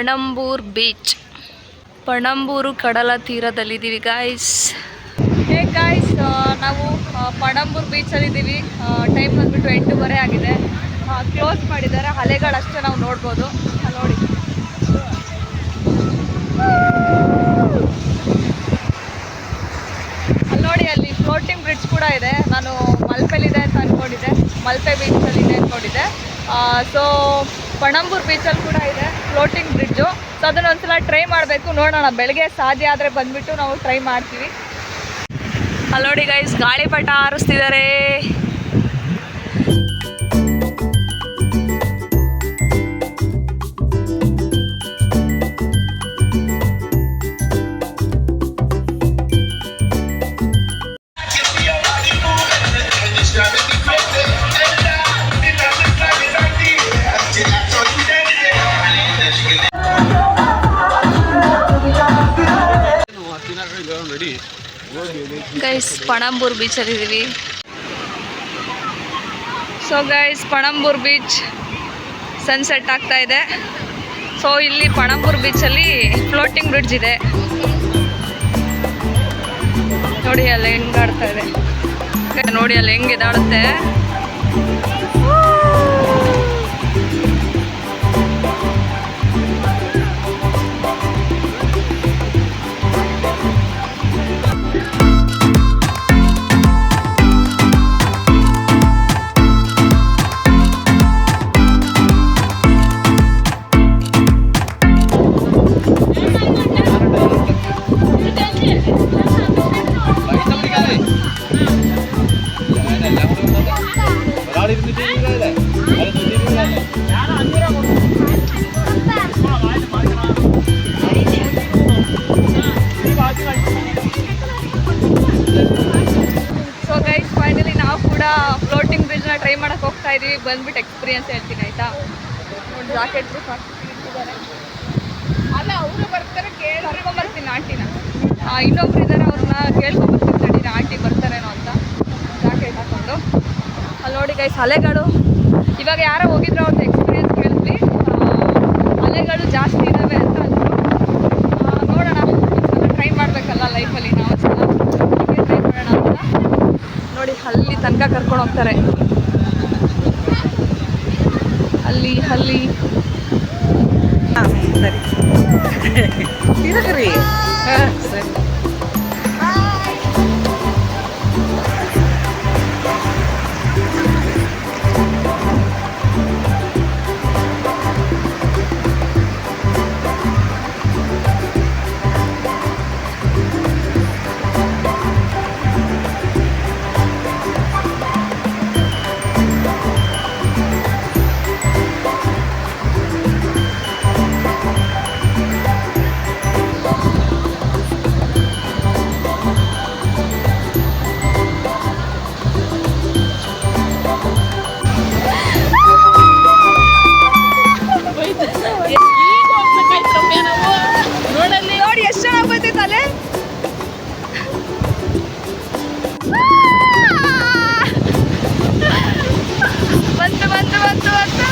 Panambur beach. Panambur ಕಡಲ ತೀರದಲ್ಲಿದ್ದೀವಿ guys. Guys, ನಾವು Panambur ಬೀಚಲ್ಲಿದ್ದೀವಿ. Time ಬಂದುಬಿಟ್ಟು 8:30 ಆಗಿದೆ. ಕ್ಲೋಸ್ ಮಾಡಿದ್ದಾರೆ. ಅಲೆಗಳಷ್ಟೇ ನಾವು ನೋಡ್ಬೋದು. ನೋಡಿ, ನೋಡಿ ಅಲ್ಲಿ ಫ್ಲೋಟಿಂಗ್ ಬ್ರಿಡ್ಜ್ ಕೂಡ ಇದೆ. ನಾನು ಮಲ್ಪೆಲಿದೆ ಅಂತ ಅಂದ್ಕೊಂಡಿದ್ದೆ, ಮಲ್ಪೆ ಬೀಚಲ್ಲಿದೆ ಅಂದ್ಕೊಂಡಿದ್ದೆ. ಸೊ ಪಣಂಬೂರ್ ಬೀಚಲ್ಲಿ ಕೂಡ ಇದೆ ಫ್ಲೋಟಿಂಗ್ ಬ್ರಿಡ್ಜು. ಸೊ ಅದನ್ನ ಒಂದ್ಸಲ ಟ್ರೈ ಮಾಡಬೇಕು. ನೋಡೋಣ, ಬೆಳಗ್ಗೆ ಸಾಧ್ಯ ಆದರೆ ಬಂದುಬಿಟ್ಟು ನಾವು ಟ್ರೈ ಮಾಡ್ತೀವಿ. ಅಲ್ಲಿ ನೋಡಿ ಗೈಸ್, ಗಾಳಿಪಟ ಹಾರಿಸ್ತಿದ್ದಾರೆ. ಗೈಸ್, ಪಣಂಬೂರ್ ಬೀಚಲ್ಲಿದ್ದೀವಿ. So guys, Panambur beach sunset ಆಗ್ತಾ ಇದೆ. ಸೊ ಇಲ್ಲಿ ಪಣಂಬೂರ್ ಬೀಚಲ್ಲಿ ಫ್ಲೋಟಿಂಗ್ ಬ್ರಿಡ್ಜ್ ಇದೆ. ನೋಡಿ ಅಲ್ಲಿ ಹೆಂಗಾಡ್ತಾ ಇದೆ. ನೋಡಿ ಅಲ್ಲಿ ಹೆಂಗೆ ಇದಾಡುತ್ತೆ. ಸೊ ಗೈಸ್, ಫೈನಲಿ ನಾವು ಕೂಡ ಫ್ಲೋಟಿಂಗ್ ಬ್ರಿಡ್ಜ್ನ ಟ್ರೈ ಮಾಡೋಕ್ಕೆ ಹೋಗ್ತಾ ಇದ್ದೀವಿ. ಬಂದ್ಬಿಟ್ಟು ಎಕ್ಸ್ಪೀರಿಯನ್ಸ್ ಹೇಳ್ತೀನಿ ಆಯಿತಾ. ನೋಡಿ, ಜಾಕೆಟ್ ಪ್ರೂಫ್ ಹಾಕಿದ್ದಾರೆ. ಅಲ್ಲ, ಅವರು ಬರ್ತಾರೆ, ಕರ್ಕೊಂಬರ್ತೀನಿ ಆಂಟಿನ. ಇನ್ನೊಬ್ರು ಇದ್ದಾರೆ, ಅವ್ರನ್ನ ಕೇಳ್ಕೊಂಬರ್ತೀನಿ ತಡೀರಿ, ಆಂಟಿ ಬರ್ತಾರೇನೋ ಅಂತ. ಜಾಕೆಟ್ ಹಾಕೊಂಡು ಅಲ್ಲಿ ನೋಡಿ ಗೈಸ್, ಅಲೆಗಳು ಇವಾಗ ಯಾರೋ ಹೋಗಿದ್ರು, ಅವ್ರದ್ದು ಎಕ್ಸ್ಪೀರಿಯನ್ಸ್ ಕೇಳಿದ್ವಿ. ಅಲೆಗಳು ಜಾಸ್ತಿ ಇದ್ದಾವೆ ಅಂತ ಅಂದರು. ನೋಡೋಣ, ಟ್ರೈ ಮಾಡಬೇಕಲ್ಲ ಲೈಫಲ್ಲಿ, ನಾವು ಸಲ ಟ್ರೈ ಮಾಡೋಣ ಅಂತ. ನೋಡಿ, ಅಲ್ಲಿ ತನಕ ಕರ್ಕೊಂಡು ಹೋಗ್ತಾರೆ. ಅಲ್ಲಿ ಸರಿ ಸರಿ. ನೋಡಿ ಎಷ್ಟು ಚೆನ್ನಾಗಿ ಬರ್ತೈತೆ ಅಲೆ. ಬಂತು ಬಂತು ಬಂತು ಬಂತು.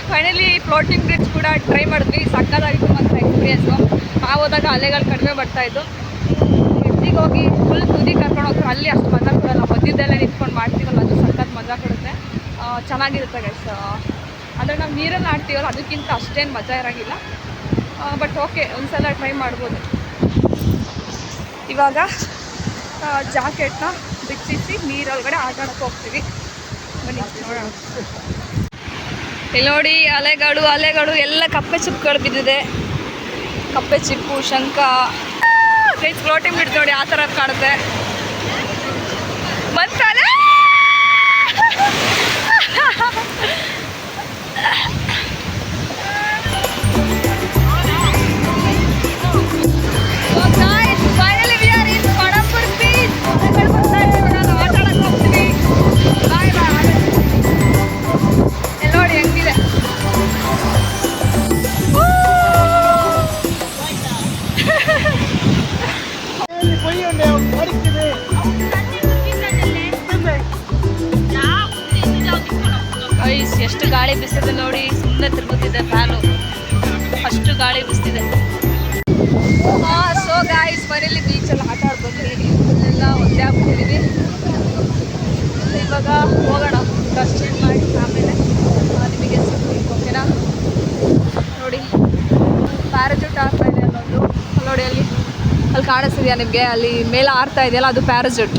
ಫೈನಲಿ ಫ್ಲೋಟಿಂಗ್ ಬ್ರಿಡ್ಜ್ ಕೂಡ ಟ್ರೈ ಮಾಡಿದ್ವಿ. ಸಕ್ಕತ್ತಾಗಿತ್ತು ಮಾತ್ರ ಎಕ್ಸ್ಪೀರಿಯನ್ಸು. ನಾವು ಹೋದಾಗ ಅಲೆಗಳು ಕಡಿಮೆ ಬರ್ತಾಯಿದ್ದು. ಬ್ರಿಡ್ಜಿಗೆ ಹೋಗಿ ಫುಲ್ ತುದಿ ಕರ್ಕೊಂಡು ಹೋಗ್ತಾರೆ. ಅಲ್ಲಿ ಅಷ್ಟು ಮಜಾ ಕೊಡಲ್ಲ, ಮಧ್ಯದಲ್ಲೇ ನಿಂತ್ಕೊಂಡು ಮಾಡ್ತೀವಲ್ಲ, ಅದು ಸಖತ್ ಮಜಾ ಕೊಡುತ್ತೆ. ಚೆನ್ನಾಗಿರುತ್ತೆ ಗೈಸ್. ಅಂದರೆ ನಾವು ನೀರಲ್ಲಿ ಆಡ್ತೀವಲ್ಲ, ಅದಕ್ಕಿಂತ ಅಷ್ಟೇನು ಮಜಾ ಇರೋಂಗಿಲ್ಲ. ಬಟ್ ಓಕೆ, ಒಂದು ಸಲ ಟ್ರೈ ಮಾಡ್ಬೋದು. ಇವಾಗ ಜಾಕೆಟ್ನ ಬಿಚ್ಚಿಸಿ ನೀರೊಳಗಡೆ ಆಟ ಆಡೋಕ್ಕೆ ಹೋಗ್ತೀವಿ. ಬನ್ನಿ ನೋಡೋಣ. ಇಲ್ಲಿ ನೋಡಿ ಅಲೆಗಳು ಅಲೆಗಳು ಎಲ್ಲ ಕಪ್ಪೆ ಚಿಪ್ಪುಗಳು ಬಿದ್ದಿದೆ. ಕಪ್ಪೆ ಚಿಪ್ಪು, ಶಂಖ, ಗೈಸ್ ಫ್ಲೋಟಿಂಗ್ ಬಿಡ್ತು ನೋಡಿ, ಆ ಥರ ಕಾಣುತ್ತೆ. ಬಂತಲ್ಲ ನೋಡಿ ಹೆಂಗಿದೆ. ಎಷ್ಟು ಗಾಳಿ ಬಿಸ್ತಿದೆ ನೋಡಿ, ಸುಮ್ಮನೆ ತಿರುಗುತ್ತಿದೆ ಫ್ಯಾನು, ಅಷ್ಟು ಗಾಳಿ ಬಿಸ್ತಿದೆ. ಸೊ ಗಾಯ್ಸ್ ಮನೇಲಿ ಬೀಚಲ್ಲಿ ಆಟ ಆಡಿ ಬಂದ್ವಿ, ಎಲ್ಲ ಒಂದೇ ಆಗ್ಬಿಟ್ಟಿದ್ದೀವಿ. ಇವಾಗ ಹೋಗೋಣ, ಡ್ರೆಸ್ ಚೇಂಜ್ ಮಾಡಿ ಆಮೇಲೆ ನಿಮಗೆ ಸಿಗ್ತೀವಿ, ಓಕೆನಾ? ನೋಡಿ ಪ್ಯಾರಾಚೂಟ್ ಆಗ್ತಾ ಇದೆ ಅಲ್ಲೊಂದು, ನೋಡಿ ಅಲ್ಲಿ ಕಾಣಿಸ್ತಿದೆಯಾ ನಿಮಗೆ? ಅಲ್ಲಿ ಮೇಲೆ ಆರ್ತಾ ಇದೆಯಲ್ಲ, ಅದು ಪ್ಯಾರಾಚೂಟ್.